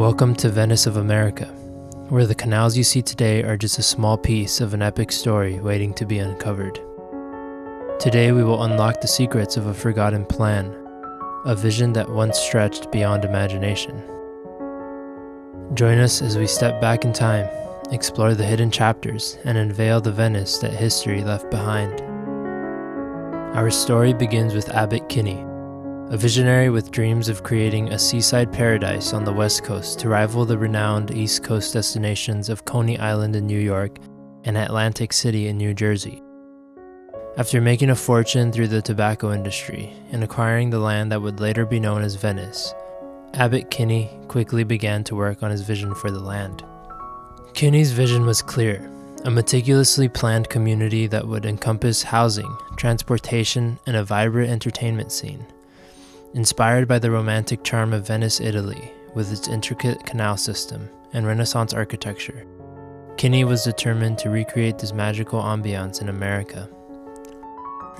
Welcome to Venice of America, where the canals you see today are just a small piece of an epic story waiting to be uncovered. Today we will unlock the secrets of a forgotten plan, a vision that once stretched beyond imagination. Join us as we step back in time, explore the hidden chapters, and unveil the Venice that history left behind. Our story begins with Abbot Kinney, a visionary with dreams of creating a seaside paradise on the West Coast to rival the renowned East Coast destinations of Coney Island in New York and Atlantic City in New Jersey. After making a fortune through the tobacco industry and acquiring the land that would later be known as Venice, Abbot Kinney quickly began to work on his vision for the land. Kinney's vision was clear: a meticulously planned community that would encompass housing, transportation, and a vibrant entertainment scene. Inspired by the romantic charm of Venice, Italy, with its intricate canal system and Renaissance architecture, Kinney was determined to recreate this magical ambiance in America.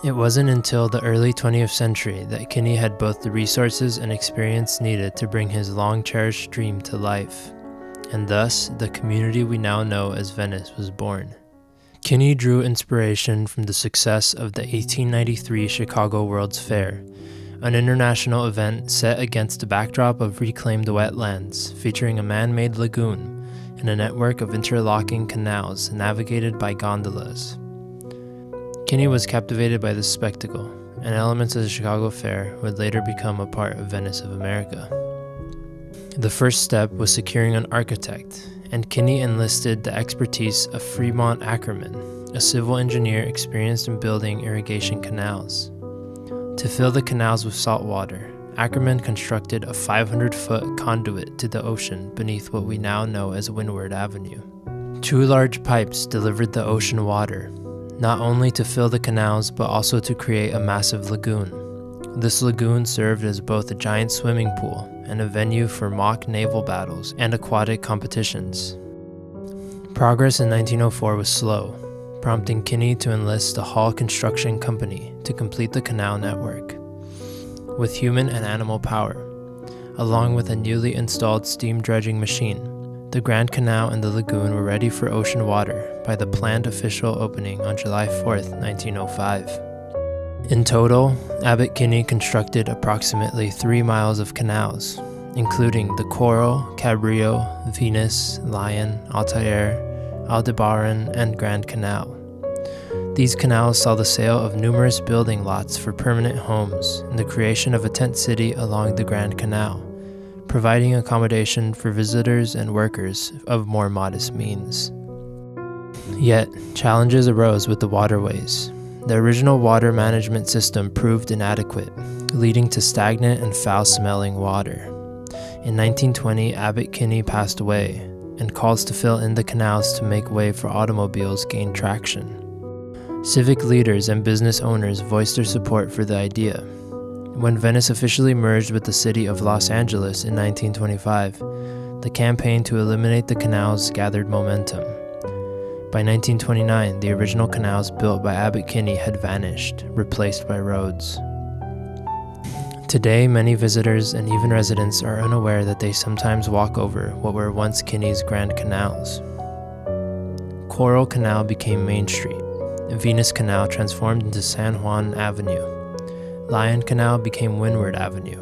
It wasn't until the early 20th century that Kinney had both the resources and experience needed to bring his long-cherished dream to life, and thus the community we now know as Venice was born. Kinney drew inspiration from the success of the 1893 Chicago World's Fair, an international event set against a backdrop of reclaimed wetlands, featuring a man-made lagoon and a network of interlocking canals navigated by gondolas. Kinney was captivated by this spectacle, and elements of the Chicago Fair would later become a part of Venice of America. The first step was securing an architect, and Kinney enlisted the expertise of Fremont Ackerman, a civil engineer experienced in building irrigation canals. To fill the canals with salt water, Ackerman constructed a 500-foot conduit to the ocean beneath what we now know as Windward Avenue. Two large pipes delivered the ocean water, not only to fill the canals but also to create a massive lagoon. This lagoon served as both a giant swimming pool and a venue for mock naval battles and aquatic competitions. Progress in 1904 was slow, prompting Kinney to enlist the Hall Construction Company to complete the canal network. With human and animal power, along with a newly installed steam dredging machine, the Grand Canal and the lagoon were ready for ocean water by the planned official opening on July 4, 1905. In total, Abbot Kinney constructed approximately 3 miles of canals, including the Coral, Cabrillo, Venus, Lion, Altair, Aldebaran, and Grand Canal. These canals saw the sale of numerous building lots for permanent homes and the creation of a tent city along the Grand Canal, providing accommodation for visitors and workers of more modest means. Yet, challenges arose with the waterways. The original water management system proved inadequate, leading to stagnant and foul-smelling water. In 1920, Abbot Kinney passed away, and calls to fill in the canals to make way for automobiles gained traction. Civic leaders and business owners voiced their support for the idea. When Venice officially merged with the city of Los Angeles in 1925, the campaign to eliminate the canals gathered momentum. By 1929, the original canals built by Abbot Kinney had vanished, replaced by roads. Today, many visitors and even residents are unaware that they sometimes walk over what were once Kinney's Grand Canals. Coral Canal became Main Street. Venus Canal transformed into San Juan Avenue. Lion Canal became Windward Avenue.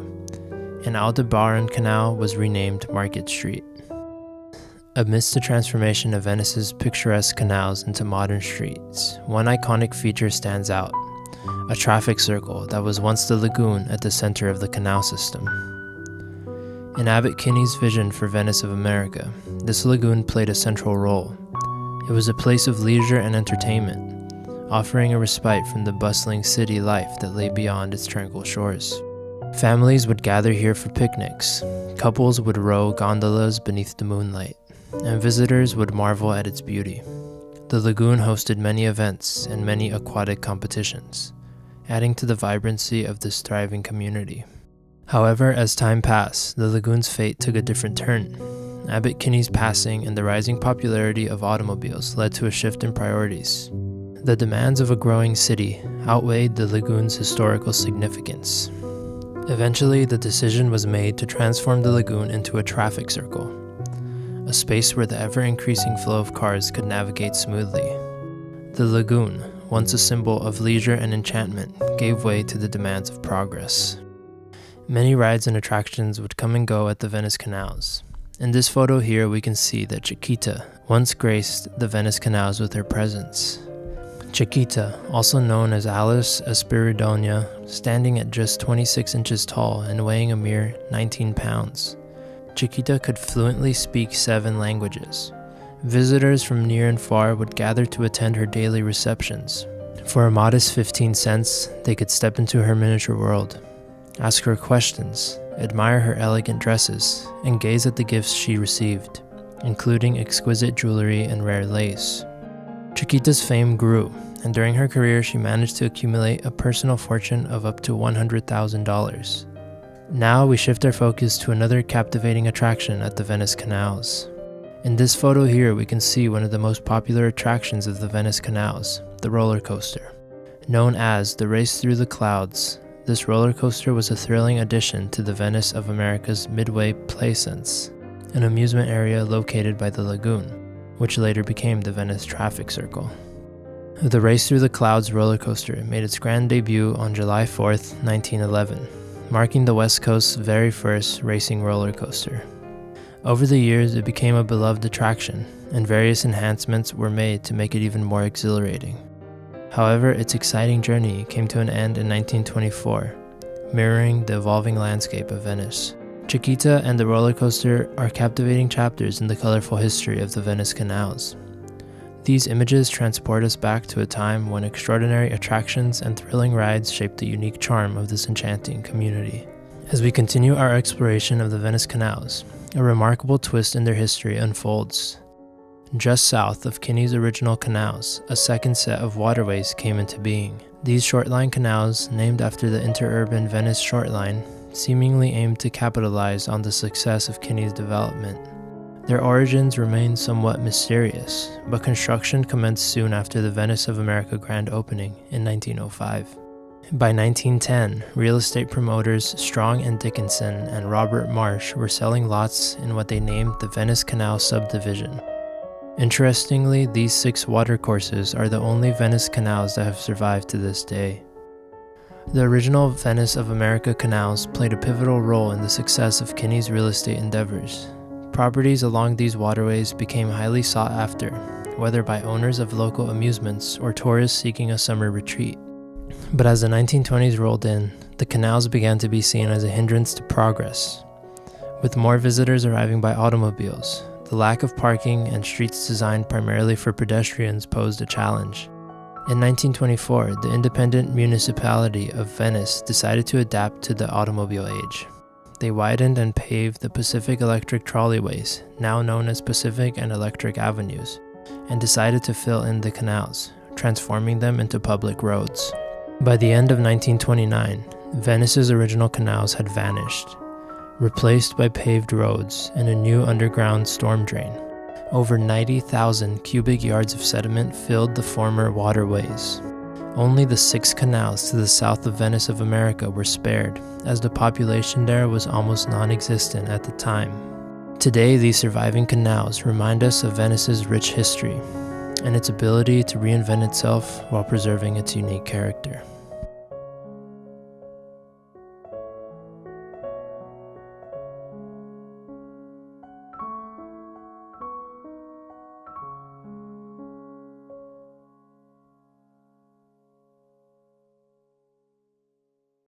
And Aldebaran Canal was renamed Market Street. Amidst the transformation of Venice's picturesque canals into modern streets, one iconic feature stands out: a traffic circle that was once the lagoon at the center of the canal system. In Abbot Kinney's vision for Venice of America, this lagoon played a central role. It was a place of leisure and entertainment, offering a respite from the bustling city life that lay beyond its tranquil shores. Families would gather here for picnics, couples would row gondolas beneath the moonlight, and visitors would marvel at its beauty. The lagoon hosted many events and many aquatic competitions, adding to the vibrancy of this thriving community. However, as time passed, the lagoon's fate took a different turn. Abbot Kinney's passing and the rising popularity of automobiles led to a shift in priorities. The demands of a growing city outweighed the lagoon's historical significance. Eventually, the decision was made to transform the lagoon into a traffic circle, a space where the ever-increasing flow of cars could navigate smoothly. The lagoon, once a symbol of leisure and enchantment, gave way to the demands of progress. Many rides and attractions would come and go at the Venice canals. In this photo here, we can see that Chiquita once graced the Venice canals with her presence. Chiquita, also known as Alice Espiridonia, standing at just 26 inches tall and weighing a mere 19 pounds. Chiquita could fluently speak 7 languages. Visitors from near and far would gather to attend her daily receptions. For a modest 15 cents, they could step into her miniature world, ask her questions, admire her elegant dresses, and gaze at the gifts she received, including exquisite jewelry and rare lace. Chiquita's fame grew, and during her career she managed to accumulate a personal fortune of up to $100,000. Now we shift our focus to another captivating attraction at the Venice canals. In this photo here, we can see one of the most popular attractions of the Venice canals, the roller coaster. Known as the Race Through the Clouds, this roller coaster was a thrilling addition to the Venice of America's Midway Plaisance, an amusement area located by the lagoon, which later became the Venice Traffic Circle. The Race Through the Clouds roller coaster made its grand debut on July 4th, 1911, marking the West Coast's very first racing roller coaster. Over the years, it became a beloved attraction, and various enhancements were made to make it even more exhilarating. However, its exciting journey came to an end in 1924, mirroring the evolving landscape of Venice. Chiquita and the roller coaster are captivating chapters in the colorful history of the Venice canals. These images transport us back to a time when extraordinary attractions and thrilling rides shaped the unique charm of this enchanting community. As we continue our exploration of the Venice canals, a remarkable twist in their history unfolds. Just south of Kinney's original canals, a second set of waterways came into being. These shortline canals, named after the interurban Venice Short Line, seemingly aimed to capitalize on the success of Kinney's development. Their origins remain somewhat mysterious, but construction commenced soon after the Venice of America grand opening in 1905. By 1910, real estate promoters Strong and Dickinson and Robert Marsh were selling lots in what they named the Venice Canal subdivision. Interestingly, these 6 watercourses are the only Venice canals that have survived to this day. The original Venice of America canals played a pivotal role in the success of Kinney's real estate endeavors. Properties along these waterways became highly sought after, whether by owners of local amusements or tourists seeking a summer retreat. But as the 1920s rolled in, the canals began to be seen as a hindrance to progress. With more visitors arriving by automobiles, the lack of parking and streets designed primarily for pedestrians posed a challenge. In 1924, the independent municipality of Venice decided to adapt to the automobile age. They widened and paved the Pacific Electric trolleyways, now known as Pacific and Electric Avenues, and decided to fill in the canals, transforming them into public roads. By the end of 1929, Venice's original canals had vanished, replaced by paved roads and a new underground storm drain. Over 90,000 cubic yards of sediment filled the former waterways. Only the 6 canals to the south of Venice of America were spared, as the population there was almost non-existent at the time. Today, these surviving canals remind us of Venice's rich history and its ability to reinvent itself while preserving its unique character.